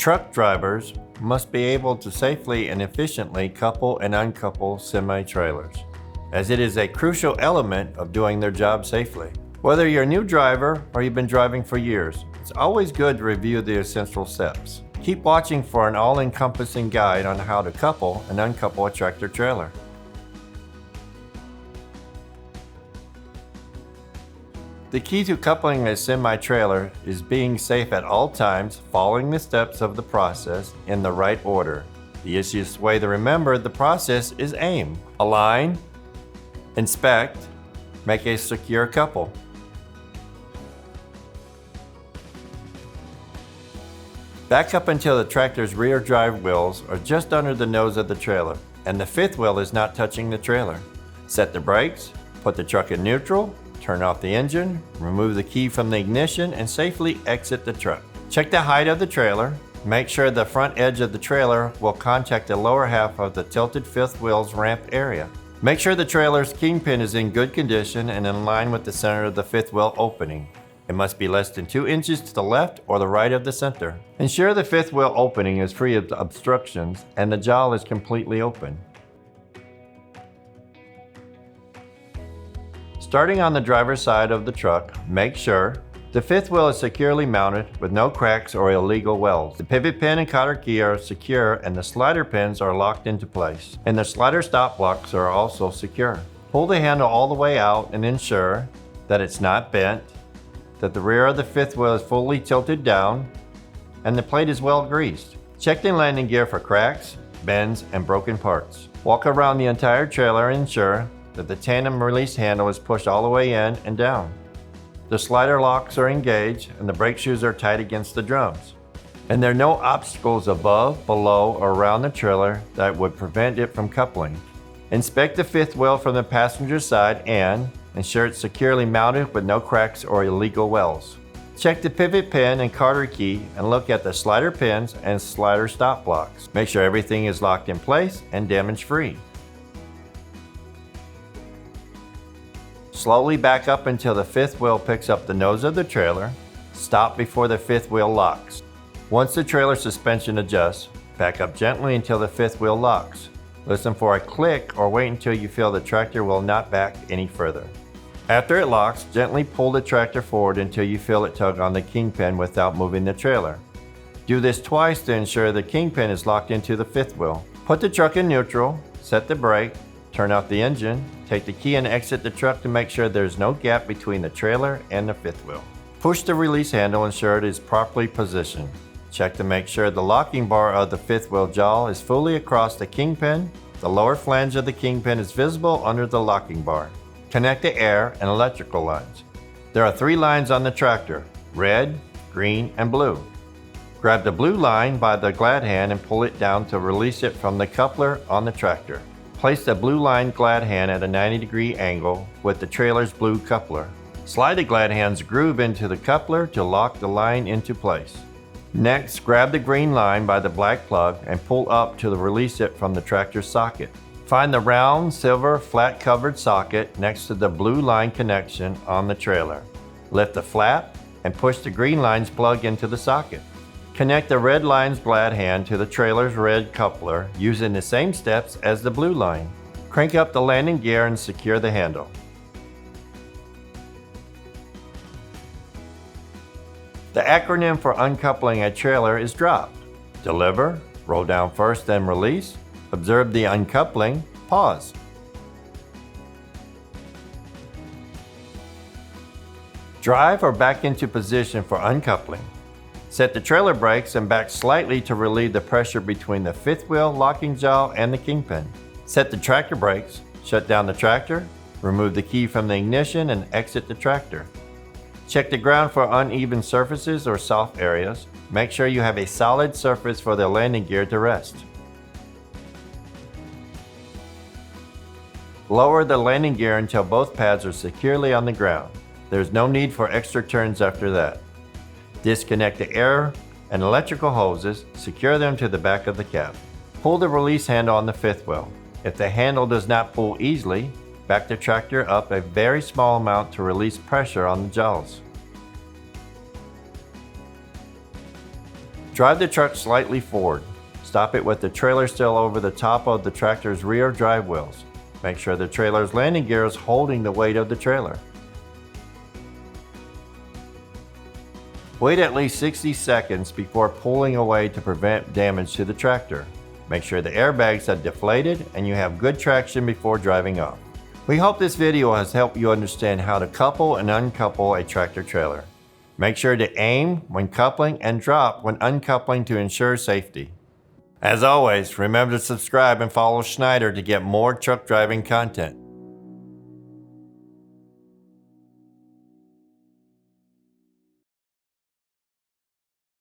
Truck drivers must be able to safely and efficiently couple and uncouple semi-trailers, as it is a crucial element of doing their job safely. Whether you're a new driver or you've been driving for years, it's always good to review the essential steps. Keep watching for an all-encompassing guide on how to couple and uncouple a tractor trailer. The key to coupling a semi-trailer is being safe at all times, following the steps of the process in the right order. The easiest way to remember the process is aim, align, inspect, make a secure couple. Back up until the tractor's rear drive wheels are just under the nose of the trailer and the fifth wheel is not touching the trailer. Set the brakes, put the truck in neutral, turn off the engine, remove the key from the ignition, and safely exit the truck. Check the height of the trailer. Make sure the front edge of the trailer will contact the lower half of the tilted fifth wheel's ramp area. Make sure the trailer's kingpin is in good condition and in line with the center of the fifth wheel opening. It must be less than 2 inches to the left or the right of the center. Ensure the fifth wheel opening is free of obstructions and the jaw is completely open. Starting on the driver's side of the truck, make sure the fifth wheel is securely mounted with no cracks or illegal welds. The pivot pin and cotter key are secure and the slider pins are locked into place. And the slider stop blocks are also secure. Pull the handle all the way out and ensure that it's not bent, that the rear of the fifth wheel is fully tilted down, and the plate is well greased. Check the landing gear for cracks, bends, and broken parts. Walk around the entire trailer and ensure that the tandem release handle is pushed all the way in and down. The slider locks are engaged and the brake shoes are tight against the drums. And there are no obstacles above, below, or around the trailer that would prevent it from coupling. Inspect the fifth wheel from the passenger side and ensure it's securely mounted with no cracks or illegal welds. Check the pivot pin and cotter key and look at the slider pins and slider stop blocks. Make sure everything is locked in place and damage-free. Slowly back up until the fifth wheel picks up the nose of the trailer. Stop before the fifth wheel locks. Once the trailer suspension adjusts, back up gently until the fifth wheel locks. Listen for a click or wait until you feel the tractor will not back any further. After it locks, gently pull the tractor forward until you feel it tug on the kingpin without moving the trailer. Do this twice to ensure the kingpin is locked into the fifth wheel. Put the truck in neutral, set the brake, turn off the engine, take the key and exit the truck to make sure there's no gap between the trailer and the fifth wheel. Push the release handle, ensure it is properly positioned. Check to make sure the locking bar of the fifth wheel jaw is fully across the kingpin. The lower flange of the kingpin is visible under the locking bar. Connect the air and electrical lines. There are 3 lines on the tractor: red, green, and blue. Grab the blue line by the glad hand and pull it down to release it from the coupler on the tractor. Place the blue line glad hand at a 90-degree angle with the trailer's blue coupler. Slide the glad hand's groove into the coupler to lock the line into place. Next, grab the green line by the black plug and pull up to release it from the tractor's socket. Find the round, silver, flat-covered socket next to the blue line connection on the trailer. Lift the flap and push the green line's plug into the socket. Connect the red line's glad hand to the trailer's red coupler using the same steps as the blue line. Crank up the landing gear and secure the handle. The acronym for uncoupling a trailer is DROP. Deliver, roll down first then release, observe the uncoupling, pause. Drive or back into position for uncoupling. Set the trailer brakes and back slightly to relieve the pressure between the fifth wheel locking jaw and the kingpin. Set the tractor brakes, shut down the tractor, remove the key from the ignition and exit the tractor. Check the ground for uneven surfaces or soft areas. Make sure you have a solid surface for the landing gear to rest. Lower the landing gear until both pads are securely on the ground. There's no need for extra turns after that. Disconnect the air and electrical hoses, secure them to the back of the cab. Pull the release handle on the fifth wheel. If the handle does not pull easily, back the tractor up a very small amount to release pressure on the jaws. Drive the truck slightly forward. Stop it with the trailer still over the top of the tractor's rear drive wheels. Make sure the trailer's landing gear is holding the weight of the trailer. Wait at least 60 seconds before pulling away to prevent damage to the tractor. Make sure the airbags have deflated and you have good traction before driving off. We hope this video has helped you understand how to couple and uncouple a tractor trailer. Make sure to aim when coupling and drop when uncoupling to ensure safety. As always, remember to subscribe and follow Schneider to get more truck driving content.